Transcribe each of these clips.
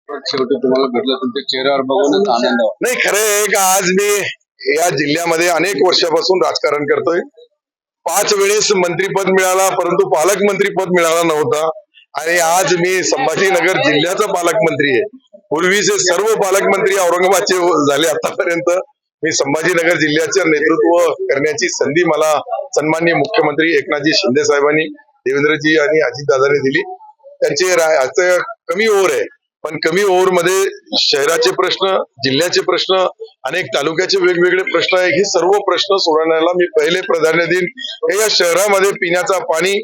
शेवटी तुम्हाला भेटलं तुमच्या चेहऱ्यावर बघूनच आनंद वाटतो. नाही, खरं आहे का आज मी या जिल्ह्यामध्ये अनेक वर्षापासून राजकारण करतोय. 5 वेळेस मंत्रीपद मिळाला, परंतु पालकमंत्री पद मिळाला नव्हता. आणि आज मी संभाजीनगर जिल्ह्याचा पालकमंत्री आहे. पूर्वीचे सर्व पालकमंत्री औरंगाबादचे झाले आतापर्यंत. मी संभाजीनगर जिल्ह्याचे नेतृत्व करण्याची संधी मला सन्माननीय मुख्यमंत्री एकनाथजी शिंदे साहेबांनी, देवेंद्रजी आणि अजितदादांनी दिली. त्यांचे कमी ओव्हर आहे, पण कमी ओव्हर मध्ये शहराचे प्रश्न, जिल्ह्याचे प्रश्न, अनेक तालुक्याचे वेगवेगळे प्रश्न आहे. हे सर्व प्रश्न सोडवण्याला मी पहिले प्राधान्य देईन. या शहरामध्ये पिण्याचा पाणी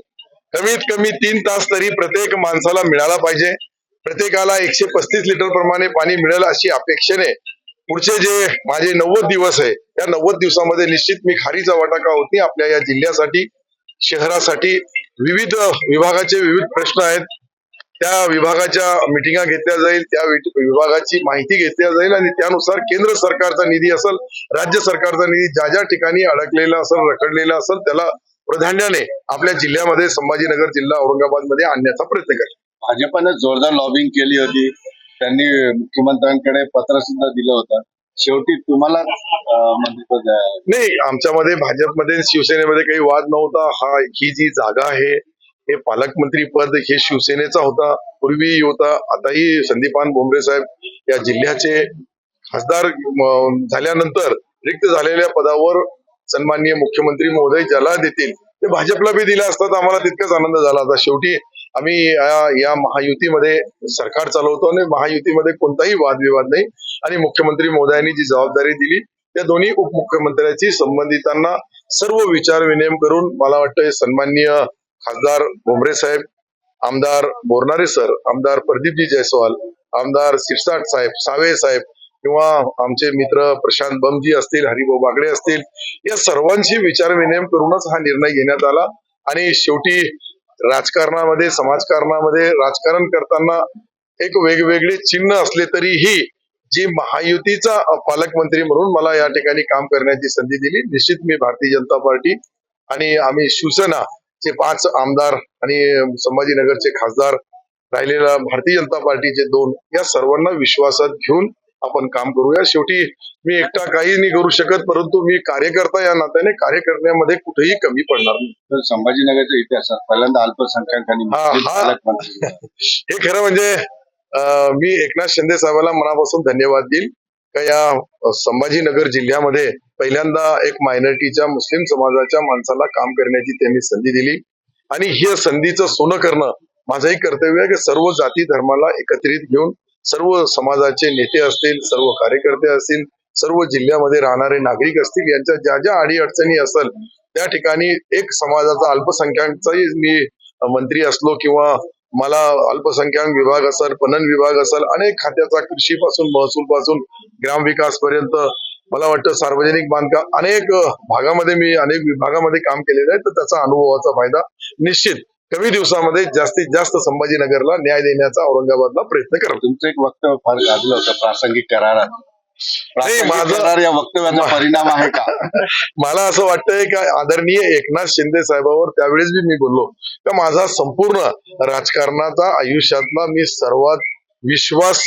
कमीत कमी 3 तास तरी प्रत्येक माणसाला मिळाला पाहिजे. प्रत्येकाला 135 लिटर प्रमाणे पाणी मिळेल अशी अपेक्षेने पुढचे जे माझे 90 दिवस आहे, त्या 90 दिवसामध्ये निश्चित मी खारीचा वाटा का होत नाही. आपल्या या जिल्ह्यासाठी, शहरासाठी विविध विभागाचे विविध प्रश्न आहेत. त्या विभागाच्या मिटिंगा घेतल्या जाईल, त्या विभागाची माहिती घेतल्या जाईल आणि त्यानुसार केंद्र सरकारचा निधी असेल, राज्य सरकारचा निधी ज्या ज्या ठिकाणी अडकलेला असेल, रखडलेला असेल, त्याला प्राधान्याने आपल्या जिल्ह्यामध्ये, संभाजीनगर जिल्हा औरंगाबादमध्ये आणण्याचा प्रयत्न करेल. भाजपने जोरदार लॉबिंग केली होती. त्यांनी मुख्यमंत्र्यांकडे पत्र सुद्धा दिलं होतं. शेवटी तुम्हाला मंत्रिपद नाही, आमच्यामध्ये भाजपमध्ये शिवसेनेमध्ये काही वाद नव्हता. ही जी जागा आहे, हे पालकमंत्री पद हे शिवसेनेचा होता, पूर्वी होता. आताही संदीपान भुमरे साहेब या जिल्ह्याचे खासदार झाल्यानंतर रिक्त झालेल्या पदावर सन्माननीय मुख्यमंत्री महोदय ज्याला देतील ते भाजपला बी दिला असतात, आम्हाला तितकाच आनंद झाला असता. शेवटी आम्ही या महायुतीमध्ये सरकार चालवतो आणि महायुतीमध्ये कोणताही वादविवाद नाही. आणि मुख्यमंत्री महोदयांनी जी जबाबदारी दिली, त्या दोन्ही उपमुख्यमंत्र्यांची संबंधितांना सर्व विचार विनिमय करून मला वाटतं सन्माननीय खासदार भुमरे साहेब, आमदार बोरनारे सर, आमदार प्रदीपजी जयस्वाल, आमदार शिरसाट साहेब, सावे साहेब किंवा आमचे मित्र प्रशांत बमजी असतील, हरिभाऊ बागडे असतील, या सर्वांशी विचार विनिमय करूनच हा निर्णय घेण्यात आला. आणि शेवटी राजकारणामध्ये, समाजकारणामध्ये राजकारण करताना एक वेगवेगळे चिन्ह असले तरीही जी महायुतीचा पालकमंत्री म्हणून मला या ठिकाणी काम करण्याची संधी दिली, निश्चित मी भारतीय जनता पार्टी आणि आम्ही शिवसेना चे 5 आमदार आणि संभाजीनगरचे खासदार, राहिलेला भारतीय जनता पार्टीचे 2, या सर्वांना विश्वासात घेऊन आपण काम करूया. शेवटी मी एकटा काही नाही करू शकत, परंतु मी कार्यकर्ता या नात्याने कार्य करण्यामध्ये कुठेही कमी पडणार नाही. तर संभाजीनगरच्या इतिहासात पहिल्यांदा अल्पसंख्याकांनी पालकमंत्री हे खरं म्हणजे मी एकनाथ शिंदे साहेबांना मनापासून धन्यवाद देईल का या संभाजीनगर जिल्ह्यामध्ये पहिल्यांदा एक मायनॉरिटीच्या मुस्लिम समाजाच्या माणसाला काम करण्याची त्यांनी संधी दिली. आणि ही संधीचं सोनं करणं माझंही कर्तव्य आहे की सर्व जाती धर्माला एकत्रित घेऊन सर्व समाजाचे नेते असतील, सर्व कार्यकर्ते असतील, सर्व जिल्ह्यामध्ये राहणारे नागरिक असतील, यांच्या ज्या ज्या अडीअडचणी असेल त्या ठिकाणी एक समाजाचा अल्पसंख्याकाचाही मी मंत्री असलो किंवा मला अल्पसंख्याक विभाग असेल, पणन विभाग असेल, अनेक खात्याचा कृषीपासून महसूल पासून ग्रामविकास पर्यंत, मला वाटतं सार्वजनिक बांधकाम, अनेक भागामध्ये मी अनेक विभागामध्ये काम केलेलं आहे. तर त्याचा अनुभवाचा फायदा निश्चित कमी दिवसामध्ये जास्तीत जास्त संभाजीनगरला न्याय देण्याचा औरंगाबादला प्रयत्न करा. तुमचं एक वक्तव्य फार गाजलं होतं, प्रासंगिक करारात. माझा या वक्तव्याचा परिणाम आहे का? मला असं वाटतंय का आदरणीय एकनाथ शिंदे साहेबांवर त्यावेळेस बी मी बोललो का माझा संपूर्ण राजकारणाचा आयुष्यातला मी सर्वात विश्वास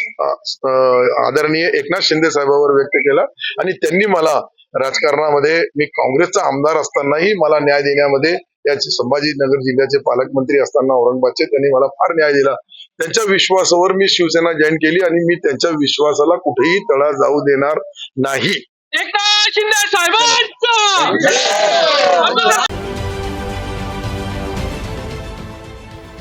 आदरणीय एकनाथ शिंदे साहेबांवर व्यक्त केला. आणि त्यांनी मला राजकारणामध्ये, मी काँग्रेसचा आमदार असतानाही मला न्याय देण्यामध्ये, या संभाजीनगर जिल्ह्याचे पालकमंत्री असताना औरंगाबादचे, त्यांनी मला फार न्याय दिला. त्यांच्या विश्वासावर मी शिवसेना जॉईन केली आणि मी त्यांच्या विश्वासाला कुठेही तडा जाऊ देणार नाही. एकनाथ शिंदे साहेबांचा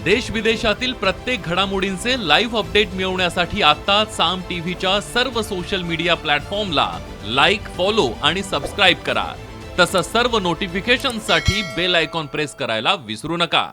देश विदेशातील प्रत्येक घडामोडींचे लाईव्ह अपडेट मिळवण्यासाठी आता साम टीव्हीच्या सर्व सोशल मीडिया प्लॅटफॉर्मला लाईक, फॉलो आणि सबस्क्राईब करा. तसंच सर्व नोटिफिकेशनसाठी बेल आयकॉन प्रेस करायला विसरू नका.